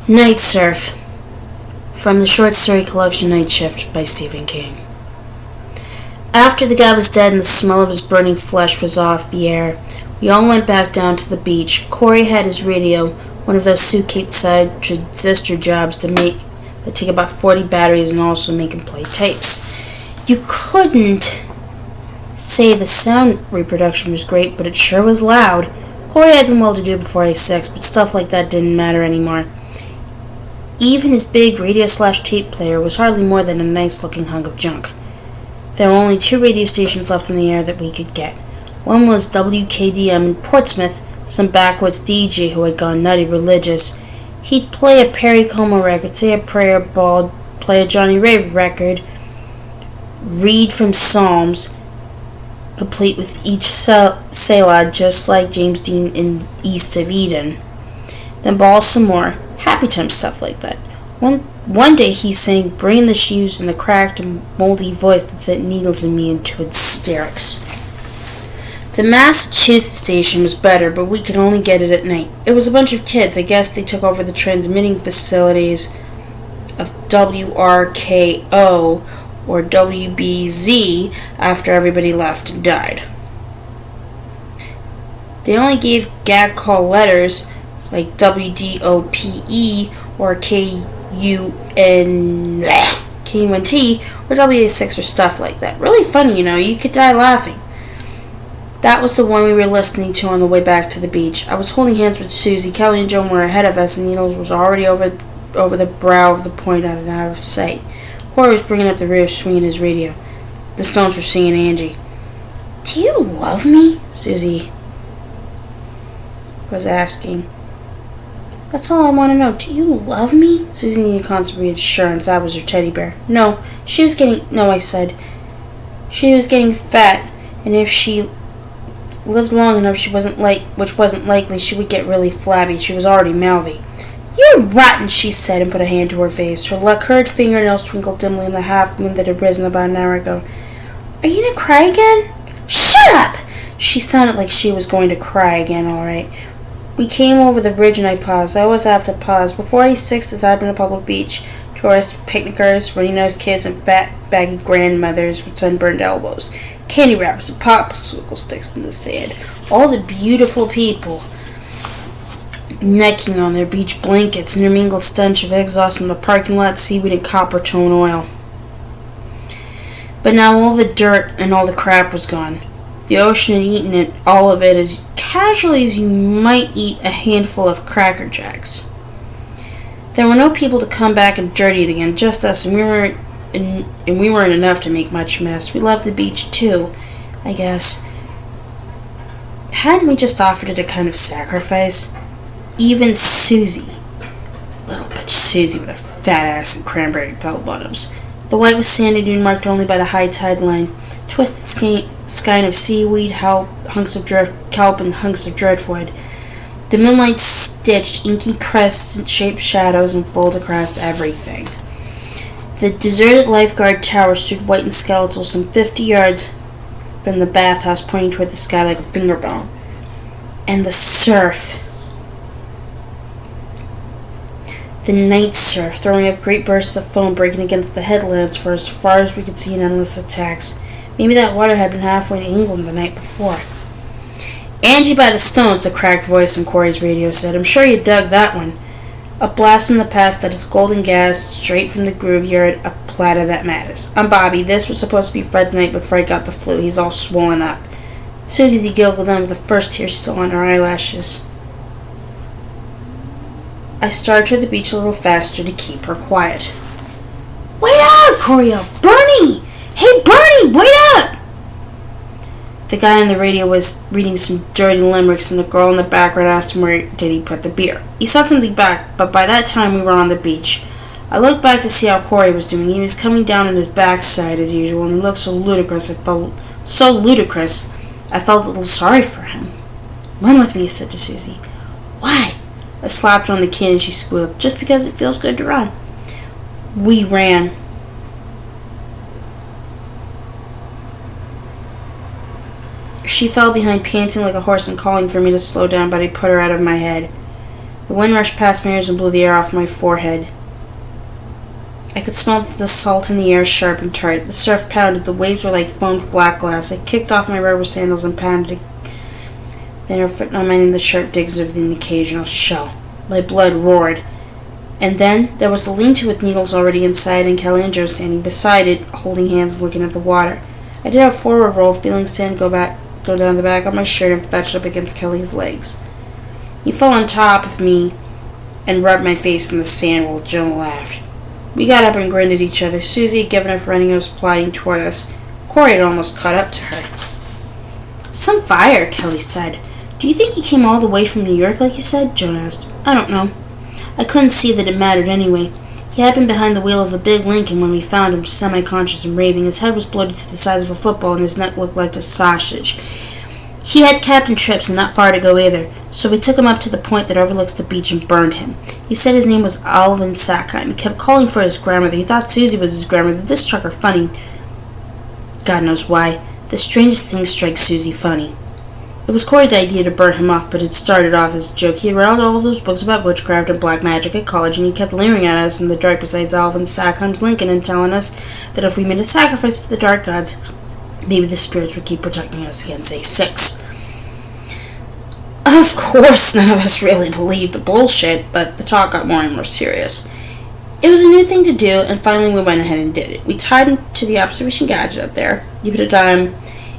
Night Surf, from the short story collection Night Shift by Stephen King. After the guy was dead and the smell of his burning flesh was off the air, we all went back down to the beach. Corey had his radio, one of those suitcase-sized transistor jobs that take about 40 batteries and also make him play tapes. You couldn't say the sound reproduction was great, but it sure was loud. Corey had been well-to-do before I was 6, but stuff like that didn't matter anymore. Even his big radio/tape player was hardly more than a nice-looking hunk of junk. There were only 2 radio stations left in the air that we could get. One was WKDM in Portsmouth, some backwoods DJ who had gone nutty religious. He'd play a Perry Como record, say a prayer, bald, play a Johnny Ray record, read from Psalms, complete with each Selah, just like James Dean in East of Eden. Then ball some more. Happy time stuff like that. One day he sang Bring in the Shoes in a cracked and moldy voice that sent needles in me into hysterics. The Massachusetts station was better, but we could only get it at night. It was a bunch of kids. I guess they took over the transmitting facilities of WRKO or WBZ after everybody left and died. They only gave gag call letters like WDOPE or KUNT or WA6 or stuff like that. Really funny, you could die laughing. That was the one we were listening to on the way back to the beach. I was holding hands with Susie. Kelly and Joan were ahead of us, and Needles was already over the brow of the point out of sight. Corey was bringing up the rear, swinging his radio. The Stones were singing Angie. "Do you love me?" Susie was asking. "That's all I want to know. Do you love me?" Susie needed constant reassurance. I was her teddy bear. No, I said. She was getting fat, and if she lived long enough, which wasn't likely, she would get really flabby. She was already mouthy. "You're rotten," she said, and put a hand to her face. Her curved fingernails twinkled dimly in the half-moon that had risen about an hour ago. "Are you going to cry again?" "Shut up!" She sounded like she was going to cry again, all right. We came over the bridge and I paused. I always have to pause. Before 86, this had been a public beach. Tourists, picnickers, runny-nosed kids, and fat, baggy grandmothers with sunburned elbows. Candy wrappers and popsicle sticks in the sand. All the beautiful people necking on their beach blankets, intermingled stench of exhaust from the parking lot, seaweed, and copper tone oil. But now all the dirt and all the crap was gone. The ocean had eaten all of it as casually as you might eat a handful of Cracker Jacks. There were no people to come back and dirty it again, just us, and we weren't enough to make much mess. We loved the beach too, I guess. Hadn't we just offered it a kind of sacrifice? Even Susie, little bitch Susie with her fat ass and cranberry bell-bottoms. The white was sandy dune marked only by the high tide line, twisted skein of seaweed, kelp, and hunks of driftwood. The moonlight stitched inky crescent-shaped shadows and folds across everything. The deserted lifeguard tower stood white and skeletal some 50 yards from the bathhouse, pointing toward the sky like a finger bone. And the surf. The night surf, throwing up great bursts of foam, breaking against the headlands for as far as we could see in endless attacks. Maybe that water had been halfway to England the night before. "Angie by the Stones," the cracked voice on Corey's radio said. "I'm sure you dug that one." A blast from the past that is golden gas straight from the graveyard, a platter that matters. "I'm Bobby. This was supposed to be Fred's night, but Fred got the flu. He's all swollen up." Susie giggled on with the first tear still on her eyelashes. I started toward the beach a little faster to keep her quiet. "Wait up!" Corey yelled. "Bernie! Hey, Bernie, wait up!" The guy on the radio was reading some dirty limericks, and the girl in the background asked him where did he put the beer. He said something back, but by that time we were on the beach. I looked back to see how Corey was doing. He was coming down on his backside as usual, and he looked so ludicrous. I felt a little sorry for him. "Run with me," he said to Susie. "Why?" I slapped her on the chin and she squealed. "Just because it feels good to run." We ran. She fell behind, panting like a horse and calling for me to slow down, but I put her out of my head. The wind rushed past my ears and blew the air off my forehead. I could smell the salt in the air, sharp and tart. The surf pounded. The waves were like foamed black glass. I kicked off my rubber sandals and pounded their foot not minding the sharp digs of an occasional shell. My blood roared. And then there was the lean-to with Needles already inside and Kelly and Joe standing beside it, holding hands and looking at the water. I did a forward roll, feeling sand go down the back of my shirt and fetched up against Kelly's legs. He fell on top of me and rubbed my face in the sand while Joe laughed. We got up and grinned at each other. Susie had given up running and was plodding toward us. Corey had almost caught up to her. Some fire, Kelly said. Do you think he came all the way from New York like you said? Joan asked. I don't know. I couldn't see that it mattered anyway. He had been behind the wheel of the big Lincoln when we found him, semi-conscious and raving. His head was bloated to the size of a football and his neck looked like a sausage. He had captain trips and not far to go either, so we took him up to the point that overlooks the beach and burned him. He said his name was Alvin Sackheim. He kept calling for his grandmother. He thought Susie was his grandmother. This struck her funny. God knows why. The strangest thing strikes Susie funny. It was Corey's idea to burn him off, but it started off as a joke. He had read all those books about witchcraft and black magic at college, and he kept leering at us in the dark beside Alvin Sackheim's Lincoln and telling us that if we made a sacrifice to the dark gods, maybe the spirits would keep protecting us against A6. Of course, none of us really believed the bullshit, but the talk got more and more serious. It was a new thing to do, and finally we went ahead and did it. We tied him to the observation gadget up there. You put a dime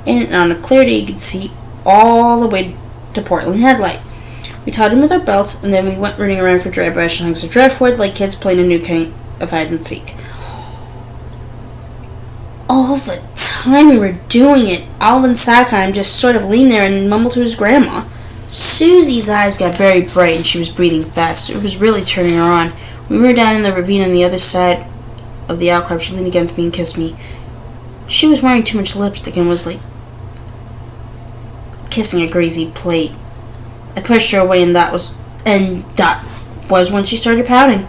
in it, and on a clear day you could see all the way to Portland Headlight. We tied him with our belts, and then we went running around for dry brush and hunks of driftwood like kids playing a new kind of hide and seek. All the time we were doing it, Alvin Sackheim just sort of leaned there and mumbled to his grandma. Susie's eyes got very bright and she was breathing fast. It was really turning her on. When we were down in the ravine on the other side of the outcrop, she leaned against me and kissed me. She was wearing too much lipstick and was like kissing a greasy plate. I pushed her away and that was when she started pouting.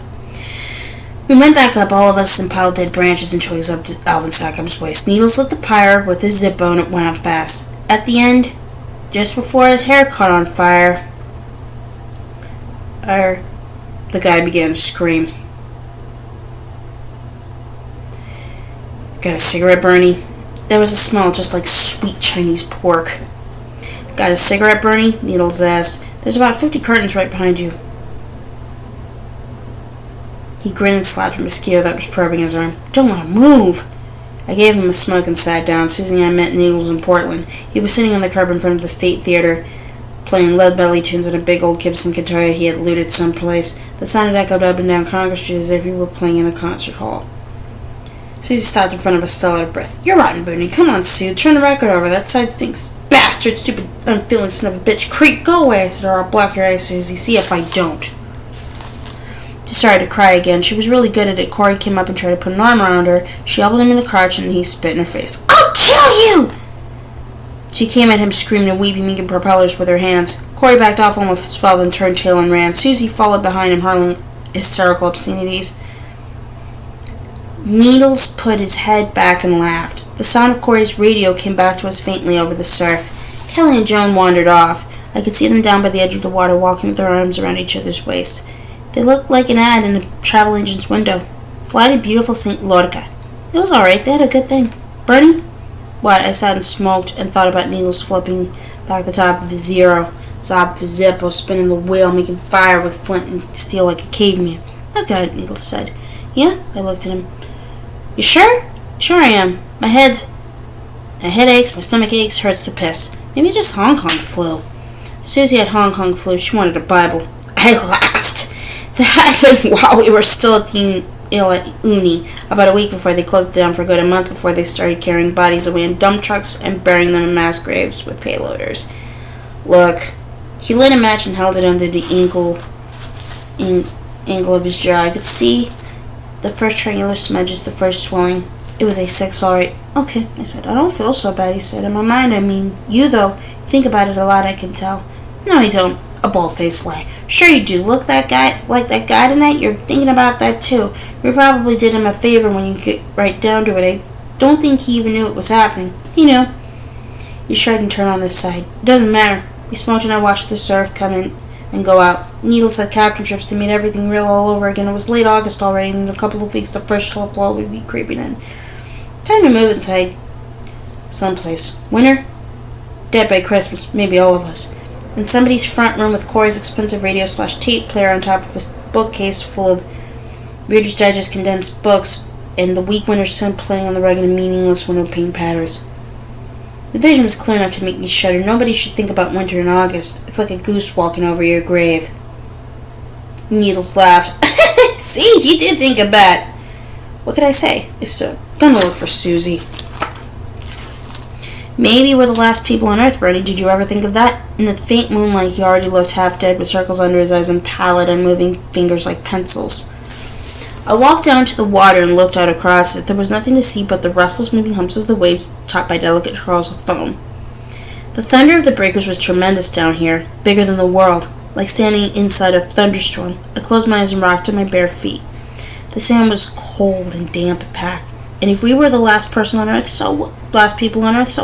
We went back up, all of us, and piled dead branches and twigs up to Alvin Sackheim's waist. Needles lit the pyre with his Zippo and it went up fast. At the end, just before his hair caught on fire, the guy began to scream. Got a cigarette, Bernie? There was a smell just like sweet Chinese pork. Got a cigarette, Bernie? Needles asked. There's about 50 curtains right behind you. He grinned and slapped a mosquito that was probing his arm. Don't want to move. I gave him a smoke and sat down. Susie and I met Needles in Portland. He was sitting on the curb in front of the State Theater, playing lead belly tunes on a big old Gibson guitar he had looted someplace. The sound had echoed up and down Congress Street as if he were playing in a concert hall. Susie stopped in front of us, still out of breath. You're rotten, Booney. Come on, Sue. Turn the record over. That side stinks. Bastard, stupid, unfeeling son of a bitch. Creep, go away, I said, or I'll block your eyes, Susie. See if I don't. She started to cry again. She was really good at it. Corey came up and tried to put an arm around her. She elbowed him in the crotch and he spit in her face. I'll kill you! She came at him screaming and weeping, making propellers with her hands. Corey backed off, almost fell, then turned tail and ran. Susie followed behind him, hurling hysterical obscenities. Needles put his head back and laughed. The sound of Corey's radio came back to us faintly over the surf. Kelly and Joan wandered off. I could see them down by the edge of the water, walking with their arms around each other's waist. They looked like an ad in a travel agent's window. Fly to beautiful St. Lorca. It was all right. They had a good thing. Bernie? What? I sat and smoked and thought about Needles flipping back the top of his Zippo, spinning the wheel, making fire with flint and steel like a caveman. I've got it, Needles said. Yeah? I looked at him. You sure? Sure I am. My head aches, my stomach aches, hurts to piss. Maybe just Hong Kong flu. Susie had Hong Kong flu. She wanted a Bible. I laughed. That happened while we were still at the uni, about a week before they closed it down for good, a month before they started carrying bodies away in dump trucks and burying them in mass graves with payloaders. Look, he lit a match and held it under the angle of his jaw. I could see the first triangular smudges, the first swelling. It was A6, all right. Okay, I said. I don't feel so bad, he said. In my mind, I mean, you, though. You think about it a lot, I can tell. No, I don't. A bald-faced lie. Sure you do. Like that guy tonight? You're thinking about that, too. You probably did him a favor when you get right down to it. I don't think he even knew it was happening. He knew. He shrugged and turned on his side. It doesn't matter. We smoked and I watched the surf come in and go out. Needles had captain trips to made everything real all over again. It was late August already, and in a couple of weeks the fresh fall would be creeping in. Time to move inside someplace. Winter? Dead by Christmas, maybe all of us. In somebody's front room with Corey's expensive radio/tape player on top of a bookcase full of Reader's Digest condensed books, and the weak winter sun playing on the rugged and meaningless window pane patterns. The vision was clear enough to make me shudder. Nobody should think about winter in August. It's like a goose walking over your grave. Needles laughed. See, you did think of that. What could I say? It's gonna look for Susie. Maybe we're the last people on Earth, Bernie. Did you ever think of that? In the faint moonlight, he already looked half dead, with circles under his eyes and pallid, unmoving fingers like pencils. I walked down to the water and looked out across it. There was nothing to see but the restless moving humps of the waves topped by delicate curls of foam. The thunder of the breakers was tremendous down here, bigger than the world, like standing inside a thunderstorm. I closed my eyes and rocked on my bare feet. The sand was cold and damp and packed. And if we were the last people on Earth, so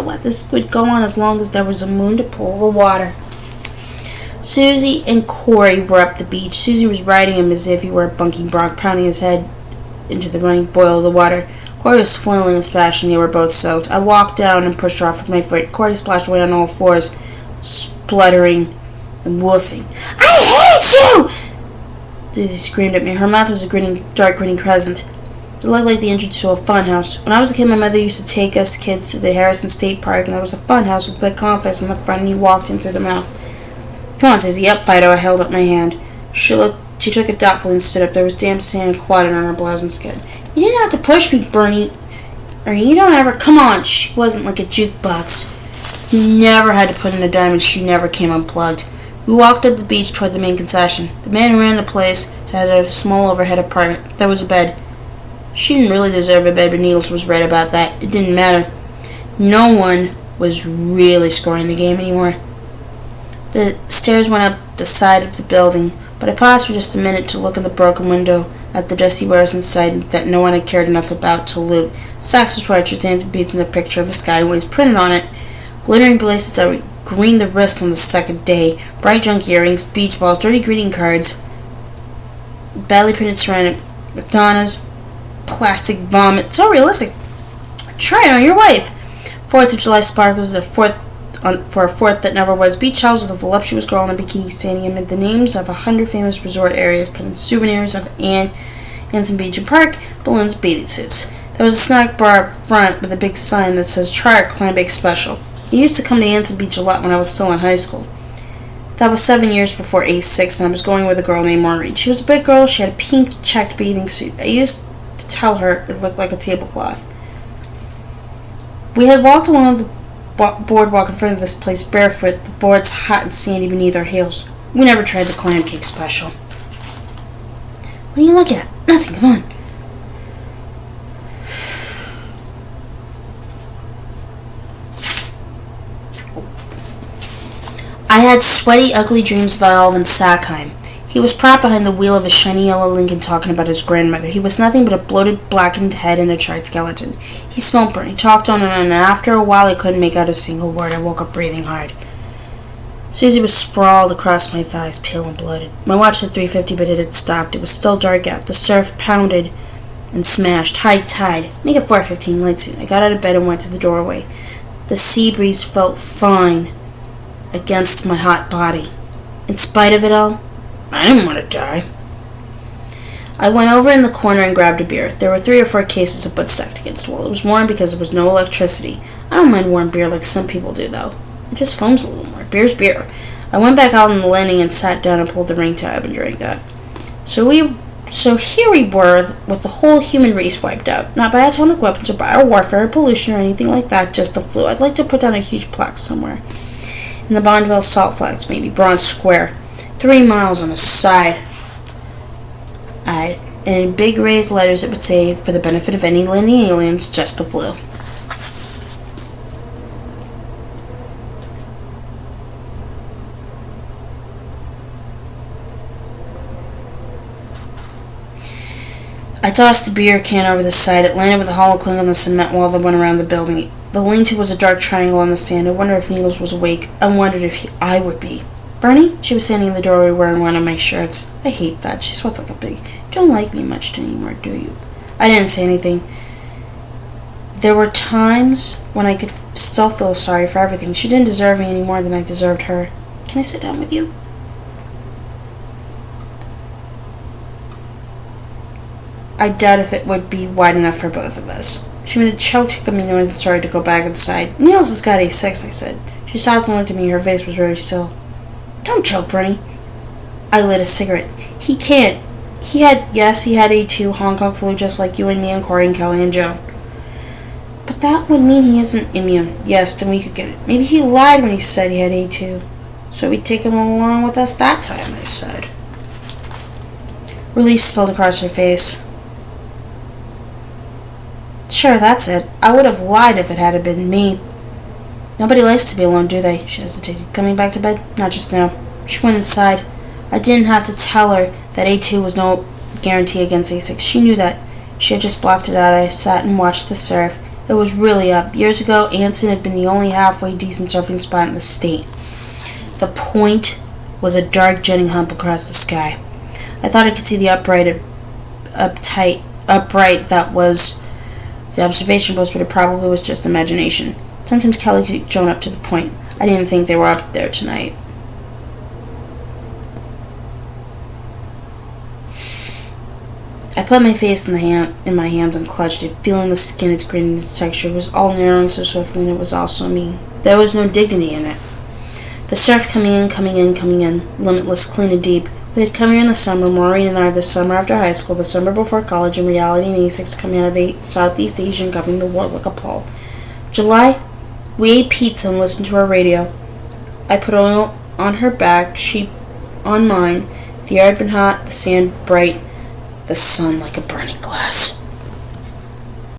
what? This would go on as long as there was a moon to pull the water. Susie and Corey were up the beach. Susie was riding him as if he were a bunking bronc, pounding his head into the running boil of the water. Corey was flailing and splashing. They were both soaked. I walked down and pushed her off with my foot. Corey splashed away on all fours, spluttering and woofing. I hate you! Susie screamed at me. Her mouth was a dark grinning crescent. It looked like the entrance to a fun house. When I was a kid, my mother used to take us kids to the Harrison State Park, and there was a fun house with a big conference in the front, and you walked in through the mouth. Come on, Susie. Up, Fido. I held up my hand. She took it doubtfully and stood up. There was damp sand clotted on her blouse and skin. You didn't have to push me, Bernie. Or you don't ever... Come on. She wasn't like a jukebox. You never had to put in a dime, and she never came unplugged. We walked up the beach toward the main concession. The man who ran the place had a small overhead apartment. There was a bed. She didn't really deserve a bed, but Needles was right about that. It didn't matter. No one was really scoring the game anymore. The stairs went up the side of the building, but I paused for just a minute to look in the broken window at the dusty wares inside that no one had cared enough about to loot. Sacks of sweatshirts, dancing beads, and a picture of a skyways printed on it. Glittering bracelets that would green the wrist on the second day. Bright junk earrings, beach balls, dirty greeting cards. Badly printed ceramic. Madonna's plastic vomit. So realistic. Try it on your wife. 4th of July sparkles for a 4th that never was. Beach towels with a voluptuous girl in a bikini standing amid the names of 100 famous resort areas, printed souvenirs of Anson Beach and Park, balloons, bathing suits. There was a snack bar up front with a big sign that says, "Try our clam bake special." I used to come to Anson Beach a lot when I was still in high school. That was 7 years before A6, and I was going with a girl named Maureen. She was a big girl. She had a pink checked bathing suit. I used to tell her it looked like a tablecloth. We had walked along the boardwalk in front of this place barefoot, the boards hot and sandy beneath our heels. We never tried the clam cake special. What are you looking at? Nothing, come on. I had sweaty, ugly dreams about Alvin Sackheim. He was propped behind the wheel of a shiny yellow Lincoln talking about his grandmother. He was nothing but a bloated, blackened head and a charred skeleton. He smelled burnt. He talked on, and after a while I couldn't make out a single word. I woke up breathing hard. Susie was sprawled across my thighs, pale and bloated. My watch said 3:50, but it had stopped. It was still dark out. The surf pounded and smashed. High tide. Make it 4:15 light soon. I got out of bed and went to the doorway. The sea breeze felt fine against my hot body. In spite of it all, I didn't want to die. I went over in the corner and grabbed a beer. There were 3 or 4 cases of Bud stacked against the wall. It was warm because there was no electricity. I don't mind warm beer like some people do, though. It just foams a little more. Beer's beer. I went back out on the landing and sat down and pulled the ring tab and drank that. So here we were, with the whole human race wiped out. Not by atomic weapons or biowarfare or pollution or anything like that, just the flu. I'd like to put down a huge plaque somewhere. In the Bondville Salt Flats, maybe, Bronze Square. 3 miles on a side. And in big raised letters it would say, "For the benefit of any landing aliens, just the flu." I tossed the beer can over the side. It landed with a hollow clink on the cement wall that went around the building. The lean-to was a dark triangle on the sand. I wondered if Needles was awake. I wondered if I would be. Bernie? She was standing in the doorway wearing one of my shirts. I hate that. She sweats like a pig. You don't like me much anymore, do you? I didn't say anything. There were times when I could still feel sorry for everything. She didn't deserve me any more than I deserved her. Can I sit down with you? I doubt if it would be wide enough for both of us. She made a choked hiccupping noise and started to go back inside. Niels has got A6, I said. She stopped and looked at me. Her face was very still. Don't choke, Bernie. I lit a cigarette. He can't. He had A2 Hong Kong flu just like you and me and Corey and Kelly and Joe. But that would mean he isn't immune. Yes, then we could get it. Maybe he lied when he said he had A2. So we'd take him along with us that time, I said. Relief spilled across her face. Sure, that's it. I would have lied if it had been me. Nobody likes to be alone, do they? She hesitated. Coming back to bed? Not just now. She went inside. I didn't have to tell her that A2 was no guarantee against A6. She knew that. She had just blocked it out. I sat and watched the surf. It was really up. Years ago, Anson had been the only halfway decent surfing spot in the state. The point was a dark jutting hump across the sky. I thought I could see the upright that was the observation post, but it probably was just imagination. Sometimes Kelly took Joan up to the point. I didn't think they were up there tonight. I put my face in my hands and clutched it, feeling the skin, its grit, and its texture. It was all narrowing so swiftly, and it was also me. There was no dignity in it. The surf coming in, limitless, clean and deep. We had come here in the summer, Maureen and I, the summer after high school, the summer before college, in reality an A6 command of Southeast Asian governing the world like a pole. July, we ate pizza and listened to our radio. I put oil on her back, she on mine. The air had been hot, the sand bright, the sun like a burning glass.